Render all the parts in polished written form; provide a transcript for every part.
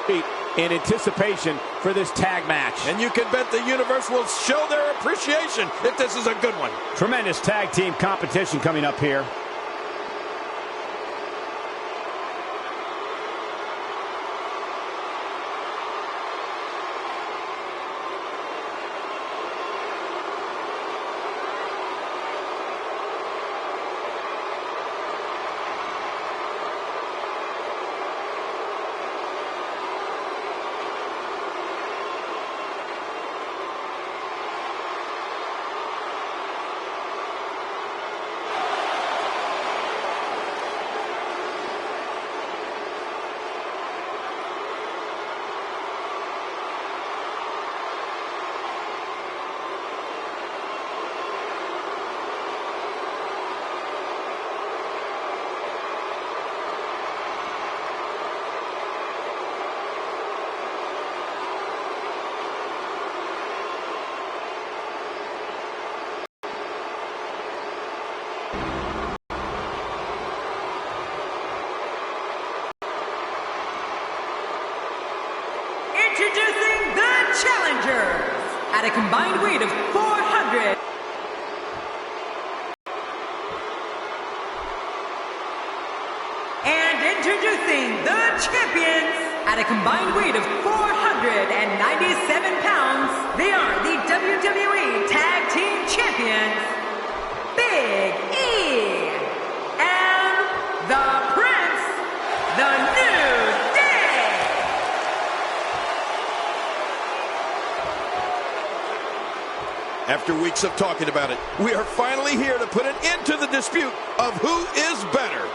in anticipation for this tag match. And you can bet the universe will show their appreciation if this is a good one. Tremendous tag team competition coming up here. Introducing the challengers at a combined weight of 400. And introducing the champions at a combined weight of 497 pounds. They are the WWE Tag Team Champions, Big E and the Prince, the New Day. After weeks of talking about it, we are finally here to put an end to the dispute of who is better.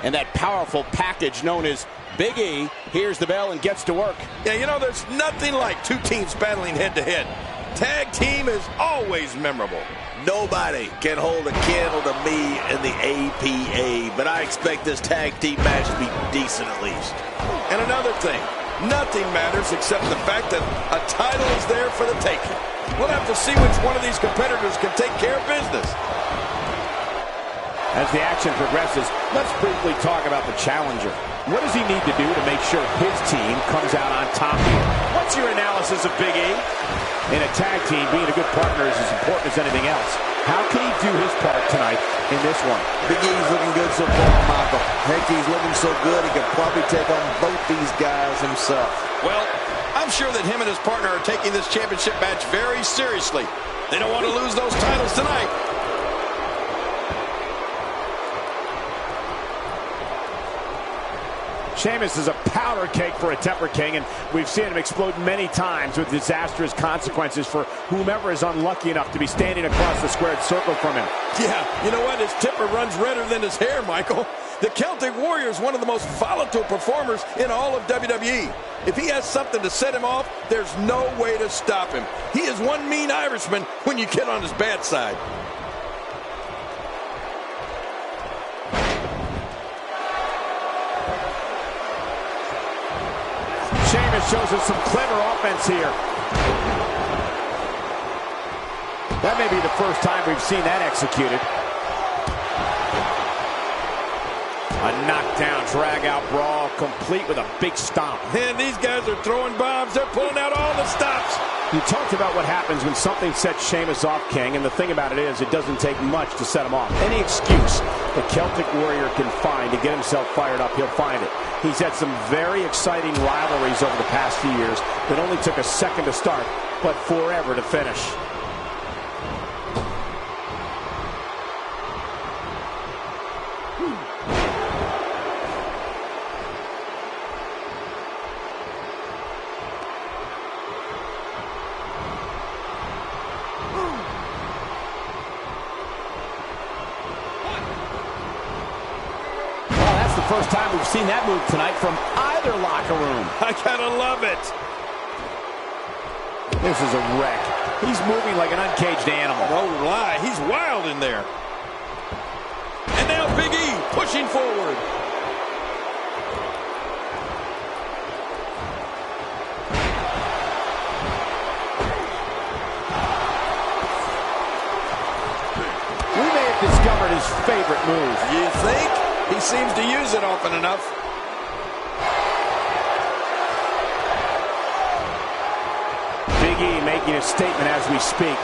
And that powerful package known as Big E hears the bell and gets to work. Yeah, you know, there's nothing like two teams battling head-to-head. Tag team is always memorable. Nobody can hold a candle to me in the APA, but I expect this tag team match to be decent at least. And another thing, nothing matters except the fact that a title is there for the taking. We'll have to see which one of these competitors can take care of business. As the action progresses, let's briefly talk about the challenger. What does he need to do to make sure his team comes out on top here? What's your analysis of Big E? In a tag team, being a good partner is as important as anything else. How can he do his part tonight in this one? Big E's looking good so far, Michael. Heck, he's looking so good he could probably take on both these guys himself. Well, I'm sure that him and his partner are taking this championship match very seriously. They don't want to lose those titles tonight. Sheamus is a powder keg for a Temper King, and we've seen him explode many times with disastrous consequences for whomever is unlucky enough to be standing across the squared circle from him. Yeah, you know what? His temper runs redder than his hair, Michael. The Celtic Warrior is one of the most volatile performers in all of WWE. If he has something to set him off, there's no way to stop him. He is one mean Irishman when you get on his bad side. Sheamus shows us some clever offense here. That may be the first time we've seen that executed. A knockdown, drag-out brawl, complete with a big stomp. Man, these guys are throwing bombs. They're pulling out all the stops. You talked about what happens when something sets Sheamus off, King, and the thing about it is it doesn't take much to set him off. Any excuse the Celtic Warrior can find to get himself fired up, he'll find it. He's had some very exciting rivalries over the past few years that only took a second to start, but forever to finish. First time we've seen that move tonight from either locker room. I gotta love it. This is a wreck. He's moving like an uncaged animal. No lie, he's wild in there. And now Big E pushing forward. move. You think? He seems to use it often enough. Big E making a statement as we speak.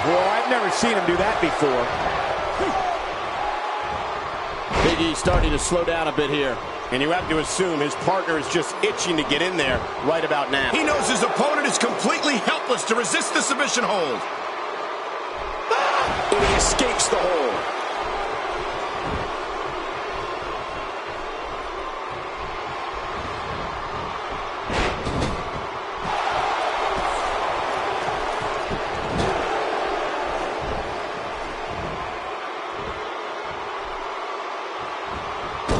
Well, I've never seen him do that before. Big E starting to slow down a bit here. And you have to assume his partner is just itching to get in there right about now. He knows his opponent is completely helpless to resist the submission hold. And he escapes the hold.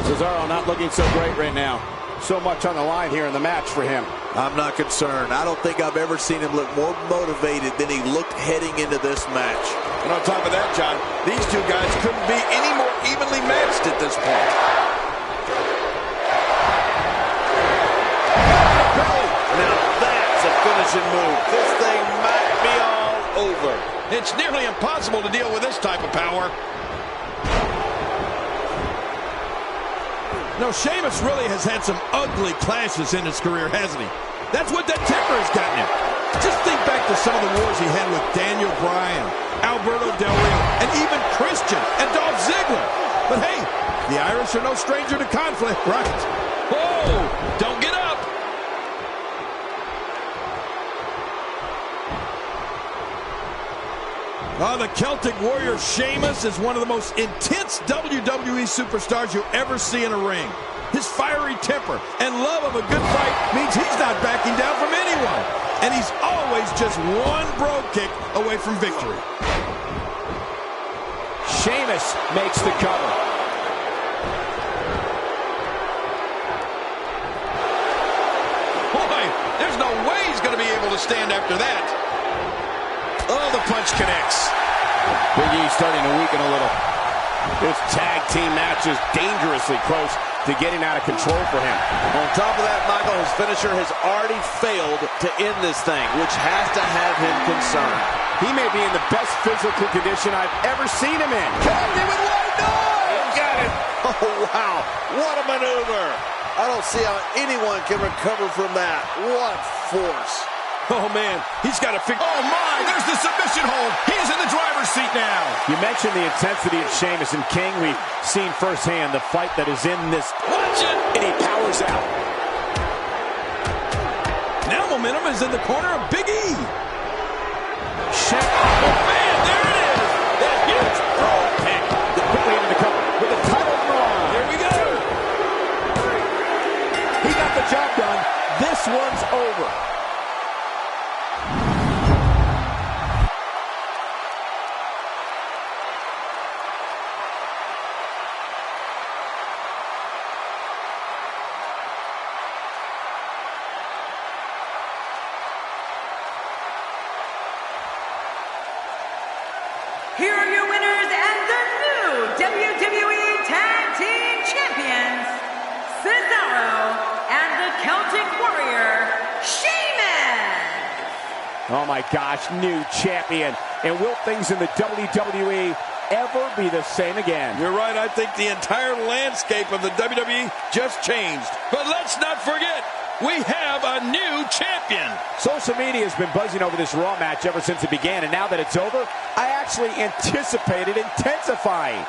Cesaro not looking so great right now. So much on the line here in the match for him. I'm not concerned. I don't think I've ever seen him look more motivated than he looked heading into this match. And on top of that, John, these two guys couldn't be any more evenly matched at this point. Now that's a finishing move. This thing might be all over. It's nearly impossible to deal with this type of power. No, Sheamus really has had some ugly clashes in his career, hasn't he? That's what that temper has gotten him. Just think back to some of the wars he had with Daniel Bryan, Alberto Del Rio, and even Christian and Dolph Ziggler. But hey, the Irish are no stranger to conflict, right? Whoa! Don't get up! Oh, the Celtic Warrior Sheamus is one of the most intense WWE superstars you'll ever see in a ring. His fiery temper and love of a good fight means he's not backing down from anyone. And he's always just one bro kick away from victory. Sheamus makes the cover. Boy, there's no way he's going to be able to stand after that. Oh, the punch connects. Big E starting to weaken a little. This tag team match is dangerously close to getting out of control for him. On top of that, Michael, his finisher has already failed to end this thing, which has to have him concerned. He may be in the best physical condition I've ever seen him in. Connected with white noise! Got it! Oh, wow. What a maneuver. I don't see how anyone can recover from that. What force. Oh, man, he's got to figure... Oh, my! There's the submission hold. He's in the driver's seat now. You mentioned the intensity of Sheamus and King. We've seen firsthand the fight that is in this. Watch it! And he powers out. Now momentum is in the corner of Big E. Sheamus. Oh, man, there it is! That huge pro kick. Quickly into the cover with the title on the line. Here we go. He got the job done. This one's over. Here are your winners and the new WWE Tag Team Champions, Cesaro and the Celtic Warrior, Sheamus. Oh my gosh, new champion. And will things in the WWE ever be the same again? You're right. I think the entire landscape of the WWE just changed. But let's not forget, we have a new champion. Social media has been buzzing over this Raw match ever since it began, and now that it's over, I actually anticipate it intensifying.